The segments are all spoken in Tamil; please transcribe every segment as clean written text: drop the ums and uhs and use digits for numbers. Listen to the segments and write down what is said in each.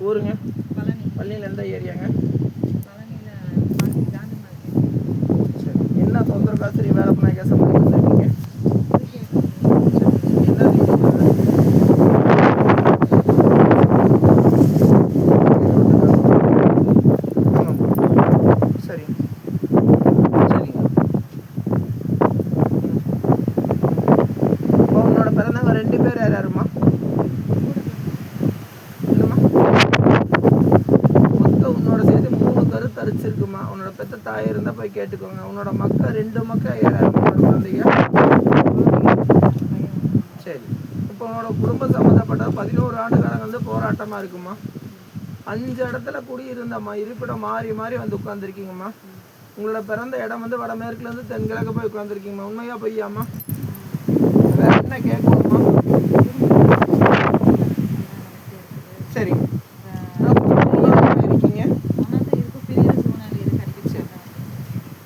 ஊருங்க? பழனி. பழனியில் எந்த ஏரியாங்க? பழனியில் காந்தி மார்க்கெட். சரி, என்ன தொந்தரவு சரி வேலை பண்ண கேச மாதிரி வந்துருக்கீங்க? என்ன சரி சரிங்க. இப்போ உன்னோட பிறந்தவங்க 2 பேர் யார் யாருமா? என்னம்மா? மொத்தம் உன்னோட சேர்த்து 3 கருத்து அரிச்சிருக்குமா? உன்னோட பெத்த தாய் இருந்தால் போய் கேட்டுக்கோங்க. உன்னோட மக்கள் 2 மக்கள் யார் யாருமா உன்னோட குழந்தைங்க? சரி, இப்போ உன்னோட குடும்ப சம்மந்தப்பட்ட 11 ஆண்டு காலம் வந்து போராட்டமாக இருக்குமா? 5 இடத்துல குடியிருந்தம்மா, இருப்பிடம் மாறி மாறி வந்து உட்காந்துருக்கீங்கம்மா. உங்களோட பிறந்த இடம் வந்து வடமேற்குலேருந்து தென்கிழக்கு போய் உட்காந்துருக்கீங்கம்மா. உண்மையா பொய்யாம்மா? வேற என்ன கேட்கணுமா? சரி, இருக்கீங்க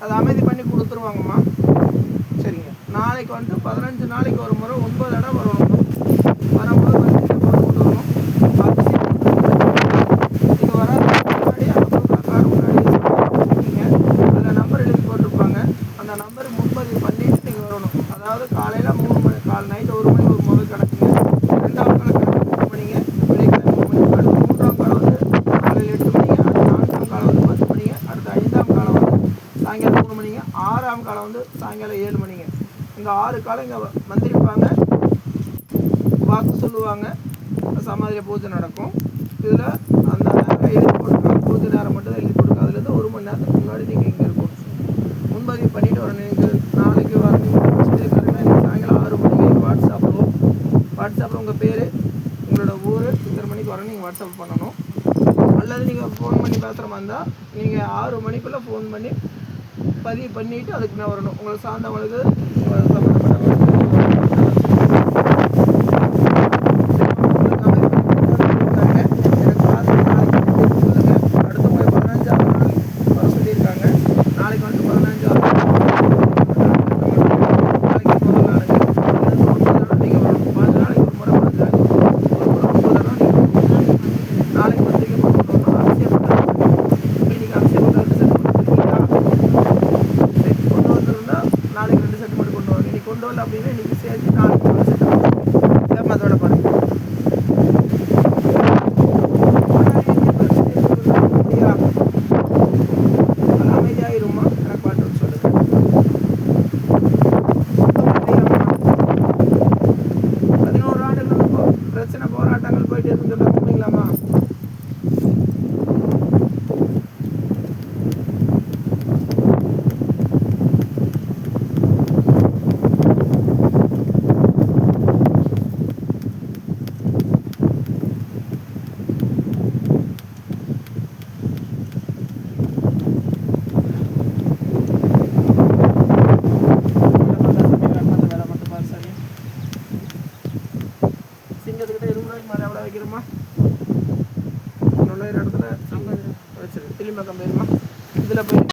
அதை அமைதி பண்ணி கொடுத்துருவாங்கம்மா. சரிங்க, நாளைக்கு வந்துட்டு 15 நாளைக்கு ஒரு முறை 9 இடம் வரணும்மா. வரும்போது வந்து கொண்டு வரணும். நீங்கள் வராது முன்னாடி அந்த கார்டு முன்னாடி இருக்கீங்க, அதில் நம்பர் எழுதி போட்டிருப்பாங்க. அந்த நம்பர் முன்பதிவு பண்ணிட்டு நீங்கள் வரணும். அதாவது காலையில் 3 மணி, நைட்டு 1 மணி ஒரு முதல் கணக்குங்க. 2ஆம் கால கணக்கு 3 மணிங்க, வெள்ளிக்கிழமை 3 மணி. அடுத்து 3ஆம் காலம் வந்து காலையில் 8 மணிங்க. அடுத்து 4ஆம் காலம் வந்து 10 மணிங்க. அடுத்து 5ஆம் காலம் வந்து சாயங்காலம் 3 மணிங்க. 6ஆம் காலம் வந்து சாயங்காலம் 7 மணிங்க. இங்கே 6 காலம் இங்கே வந்திருப்பாங்க, வாக்கு சொல்லுவாங்க, சமாதியில் பூஜை நடக்கும். இதில் அந்த நேரம் எழுதி போட்டுருக்காங்க, பூஜை நேரம் மட்டும் தான் எழுதி போட்டுருக்காங்க. அதுலேருந்து 1 மணி நேரத்துக்கு முன்னாடி நீங்கள் இங்கே இருக்கணும். முன்பதிவு பண்ணிவிட்டு வரணும். நீங்கள் நாளைக்கு வரணும். நீங்கள் சாயங்காலம் 6 மணிக்கு வாட்ஸ்அப்பில் உங்கள் பேர், உங்களோட ஊர், இத்தனை மணிக்கு வரணும் நீங்கள் வாட்ஸ்அப் பண்ணணும். அல்லது நீங்கள் ஃபோன் பண்ணி பேசுகிற மாதிரி இருந்தால் நீங்கள் 6 மணிக்குள்ளே ஃபோன் பண்ணி பதிவு பண்ணிவிட்டு அதுக்கு மேலே வரணும். உங்களை சார்ந்தவங்களுக்கு, உங்களை சம்மந்தப்பட்டவங்களுக்கு கொண்டு வரல அப்படின்னா இன்னைக்கு சேர்த்து நாளைக்கு ஒரு செட் அதோட பாருங்க. அமைதியாயிருமா? எனக்கு பாட்டு சொல்லுங்க. 11 ஆண்டுகள் பிரச்சனை போராட்டங்கள் போயிட்டு இருக்குன்னு சொல்ல முடியலாமா? சிங்கத்துக்கிட்ட 20 ரூபாய்க்கு மேலே எவ்வளோ வைக்கிறோமா? நுழையிற இடத்துல வச்சிருக்கு. திரும்பி பக்கம் போயிருமா? இதில் போய்